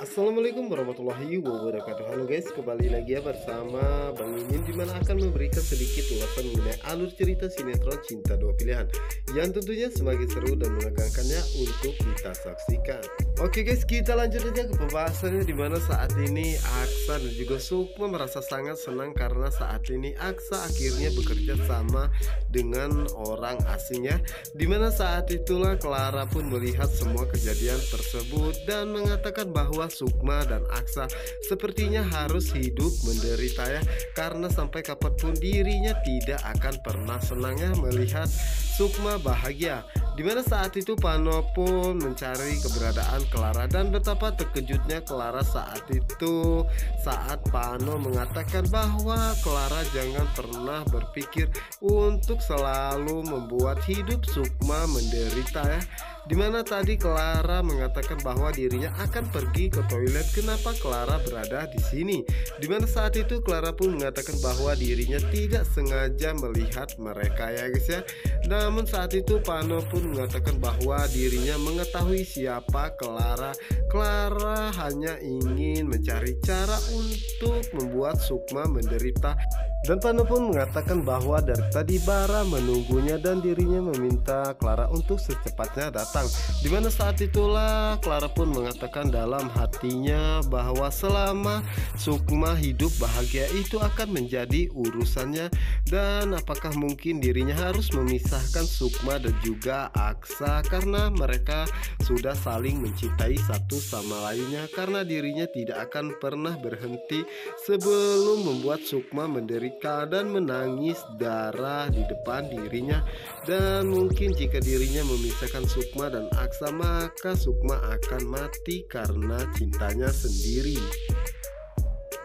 Assalamualaikum warahmatullahi wabarakatuh. Halo guys, kembali lagi ya bersama Bang Mimin, dimana akan memberikan sedikit ulasan mengenai alur cerita sinetron Cinta Dua Pilihan yang tentunya semakin seru dan menegangkannya untuk kita saksikan. Oke guys, kita lanjut aja ke pembahasannya, dimana saat ini Aksa dan juga Sukma merasa sangat senang karena saat ini Aksa akhirnya bekerja sama dengan orang asing ya. Dimana saat itulah Clara pun melihat semua kejadian tersebut dan mengatakan bahwa Sukma dan Aksa sepertinya harus hidup menderita ya, karena sampai kapanpun dirinya tidak akan pernah senangnya melihat Sukma bahagia. Dimana saat itu Pano pun mencari keberadaan Clara dan betapa terkejutnya Clara saat itu saat Pano mengatakan bahwa Clara jangan pernah berpikir untuk selalu membuat hidup Sukma menderita ya. Dimana tadi Clara mengatakan bahwa dirinya akan pergi ke toilet. Kenapa Clara berada di sini? Dimana saat itu Clara pun mengatakan bahwa dirinya tidak sengaja melihat mereka ya guys ya. Namun saat itu Pano pun mengatakan bahwa dirinya mengetahui siapa Clara. Clara hanya ingin mencari cara untuk membuat Sukma menderita. Dan Pano pun mengatakan bahwa dari tadi Bara menunggunya dan dirinya meminta Clara untuk secepatnya datang. Dimana saat itulah Clara pun mengatakan dalam hatinya bahwa selama Sukma hidup bahagia itu akan menjadi urusannya. Dan apakah mungkin dirinya harus memisahkan Sukma dan juga Aksa karena mereka sudah saling mencintai satu sama lainnya, karena dirinya tidak akan pernah berhenti sebelum membuat Sukma menderita dan menangis darah di depan dirinya. Dan mungkin jika dirinya memisahkan Sukma dan Aksa, maka Sukma akan mati karena cintanya sendiri.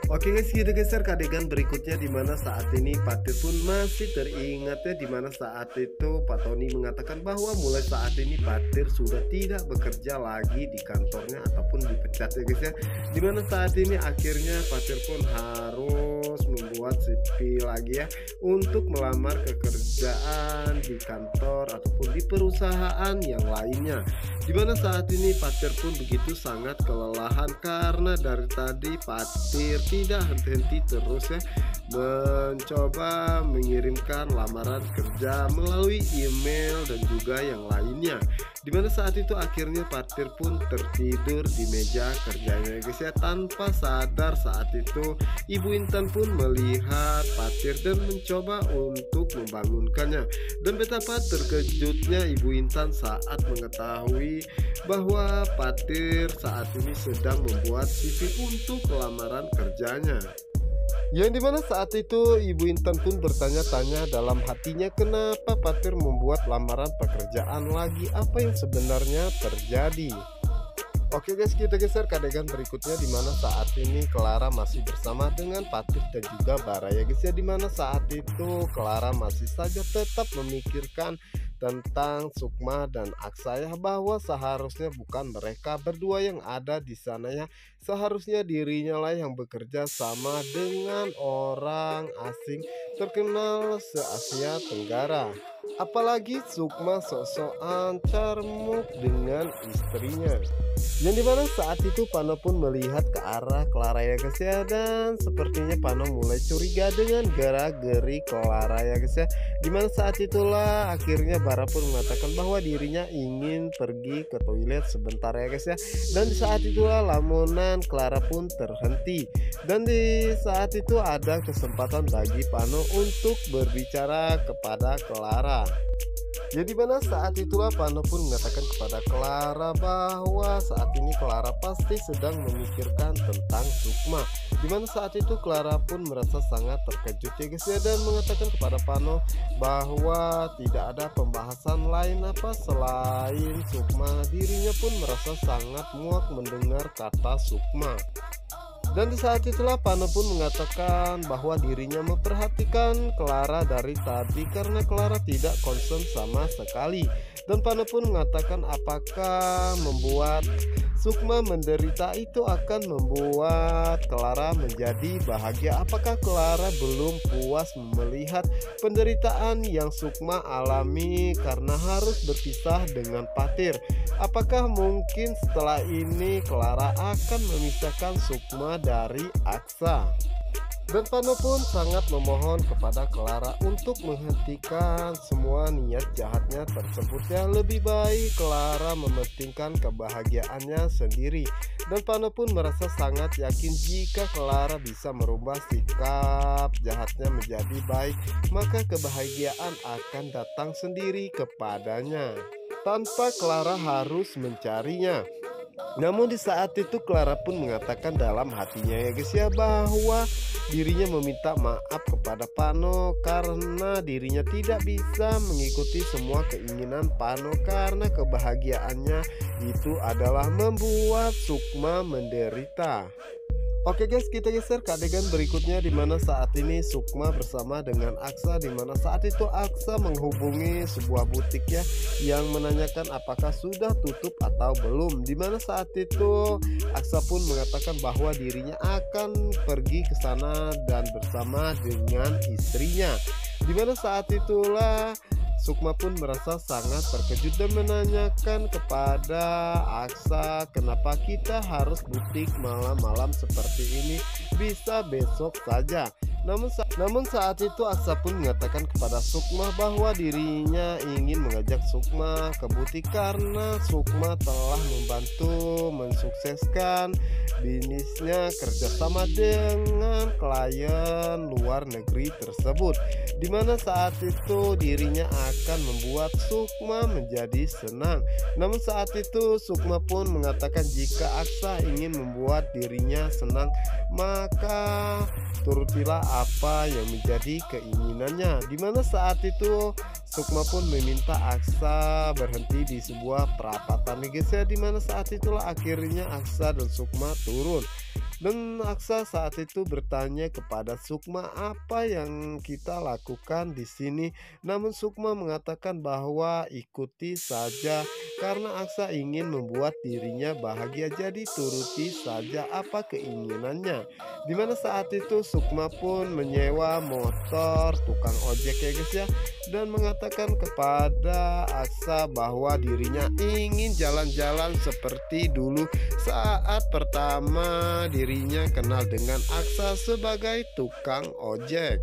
Oke guys, kita geser ke adegan berikutnya, dimana saat ini Patir pun masih teringat ya, dimana saat itu Pak Tony mengatakan bahwa mulai saat ini Patir sudah tidak bekerja lagi di kantornya ataupun dipecat ya guys ya. Dimana saat ini akhirnya Patir pun harus membuat CV lagi ya untuk melamar pekerjaan di kantor ataupun di perusahaan yang lainnya. Dimana saat ini Patir pun begitu sangat kelelahan karena dari tadi Patir tidak henti-henti terus ya mencoba mengirimkan lamaran kerja melalui email dan juga yang lainnya. Dimana saat itu akhirnya Patir pun tertidur di meja kerjanya guys ya, tanpa sadar saat itu Ibu Intan pun melihat Patir dan mencoba untuk membangunkannya. Dan betapa terkejutnya Ibu Intan saat mengetahui bahwa Patir saat ini sedang membuat CV untuk lamaran kerjanya. Yang dimana saat itu Ibu Intan pun bertanya-tanya dalam hatinya, kenapa Patir membuat lamaran pekerjaan lagi, apa yang sebenarnya terjadi. Oke guys, kita geser ke adegan berikutnya, dimana saat ini Clara masih bersama dengan Patir dan juga Bara ya guys ya. Dimana saat itu Clara masih saja tetap memikirkan tentang Sukma dan Aksa ya, bahwa seharusnya bukan mereka berdua yang ada di sana ya, seharusnya dirinya lah yang bekerja sama dengan orang asing terkenal se-Asia Tenggara. Apalagi Sukma sok-sokan cermuk dengan istrinya. Yang dimana saat itu Pano pun melihat ke arah Clara ya guys ya, dan sepertinya Pano mulai curiga dengan gerak-geri Clara ya guys ya. Dimana saat itulah akhirnya Bara pun mengatakan bahwa dirinya ingin pergi ke toilet sebentar ya guys ya. Dan di saat itulah lamunan Clara pun terhenti, dan di saat itu ada kesempatan bagi Pano untuk berbicara kepada Clara. Jadi mana saat itulah Pano pun mengatakan kepada Clara bahwa saat ini Clara pasti sedang memikirkan tentang Sukma. Dimana saat itu Clara pun merasa sangat terkejut ya guys ya, dan mengatakan kepada Pano bahwa tidak ada pembahasan lain apa selain Sukma. Dirinya pun merasa sangat muak mendengar kata Sukma. Dan di saat itulah Pano pun mengatakan bahwa dirinya memperhatikan Clara dari tadi karena Clara tidak concern sama sekali. Dan Pano pun mengatakan apakah membuat Sukma menderita itu akan membuat Clara menjadi bahagia. Apakah Clara belum puas melihat penderitaan yang Sukma alami karena harus berpisah dengan Patir? Apakah mungkin setelah ini Clara akan memisahkan Sukma dari Aksa? Dan Pano pun sangat memohon kepada Clara untuk menghentikan semua niat jahatnya tersebut. Yang lebih baik Clara mementingkan kebahagiaannya sendiri. Dan Pano pun merasa sangat yakin jika Clara bisa merubah sikap jahatnya menjadi baik, maka kebahagiaan akan datang sendiri kepadanya tanpa Clara harus mencarinya. Namun di saat itu Clara pun mengatakan dalam hatinya ya guys ya, bahwa dirinya meminta maaf kepada Pano karena dirinya tidak bisa mengikuti semua keinginan Pano karena kebahagiaannya itu adalah membuat Sukma menderita. Oke guys, kita geser ke adegan berikutnya di mana saat ini Sukma bersama dengan Aksa, di mana saat itu Aksa menghubungi sebuah butiknya yang menanyakan apakah sudah tutup atau belum. Di mana saat itu Aksa pun mengatakan bahwa dirinya akan pergi ke sana dan bersama dengan istrinya. Di mana saat itulah Sukma pun merasa sangat terkejut dan menanyakan kepada Aksa, kenapa kita harus butik malam-malam seperti ini, bisa besok saja. Namun saat itu Aksa pun mengatakan kepada Sukma bahwa dirinya ingin mengajak Sukma ke butik karena Sukma telah membantu mensukseskan bisnisnya kerjasama dengan klien luar negeri tersebut, dimana saat itu dirinya akan membuat Sukma menjadi senang. Namun saat itu Sukma pun mengatakan jika Aksa ingin membuat dirinya senang, maka turutilah apa yang menjadi keinginannya. Dimana saat itu Sukma pun meminta Aksa berhenti di sebuah perapatan guys ya, dimana saat itulah akhirnya Aksa dan Sukma turun. Dan Aksa saat itu bertanya kepada Sukma apa yang kita lakukan di sini. Namun Sukma mengatakan bahwa ikuti saja karena Aksa ingin membuat dirinya bahagia, jadi turuti saja apa keinginannya. Dimana saat itu Sukma pun menyewa motor tukang ojek ya guys ya, dan mengatakan kepada Aksa bahwa dirinya ingin jalan-jalan seperti dulu saat pertama dirinya kenal dengan Aksa sebagai tukang ojek.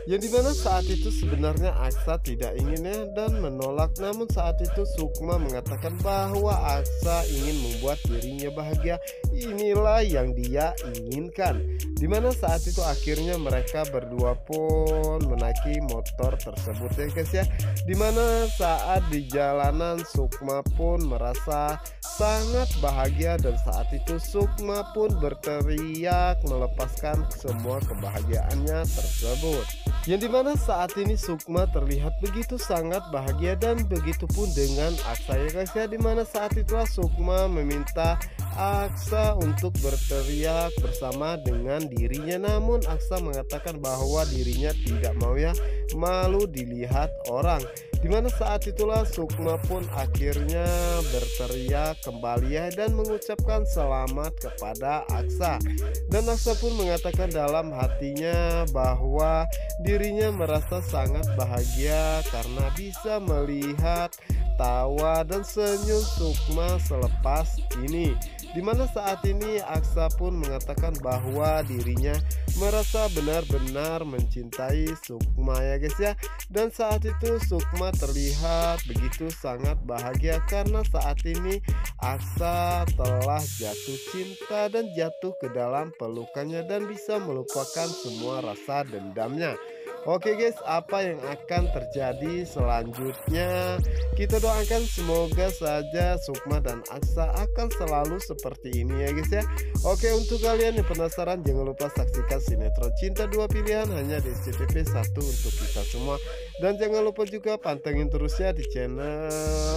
Yang dimana saat itu sebenarnya Aksa tidak inginnya dan menolak. Namun saat itu Sukma mengatakan bahwa Aksa ingin membuat dirinya bahagia, inilah yang dia inginkan. Dimana saat itu akhirnya mereka berdua pun menaiki motor tersebut ya guys ya. Dimana saat di jalanan Sukma pun merasa sangat bahagia, dan saat itu Sukma pun berteriak melepaskan semua kebahagiaannya tersebut. Yang dimana saat ini Sukma terlihat begitu sangat bahagia dan begitu pun dengan Aksa ya guys ya. Dimana saat itulah Sukma meminta Aksa untuk berteriak bersama dengan dirinya, namun Aksa mengatakan bahwa dirinya tidak mau ya, malu dilihat orang. Dimana saat itulah Sukma pun akhirnya berteriak kembali ya dan mengucapkan selamat kepada Aksa. Dan Aksa pun mengatakan dalam hatinya bahwa dirinya merasa sangat bahagia karena bisa melihat tawa dan senyum Sukma selepas ini. Dimana saat ini Aksa pun mengatakan bahwa dirinya merasa benar-benar mencintai Sukma ya guys ya. Dan saat itu Sukma terlihat begitu sangat bahagia karena saat ini Aksa telah jatuh cinta dan jatuh ke dalam pelukannya dan bisa melupakan semua rasa dendamnya. Oke guys, apa yang akan terjadi selanjutnya? Kita doakan semoga saja Sukma dan Aksa akan selalu seperti ini ya guys ya. Oke, untuk kalian yang penasaran jangan lupa saksikan sinetron Cinta Dua Pilihan hanya di SCTV 1 untuk kita semua. Dan jangan lupa juga pantengin terus ya di channel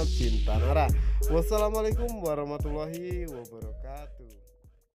Cinta Nara. Wassalamualaikum warahmatullahi wabarakatuh.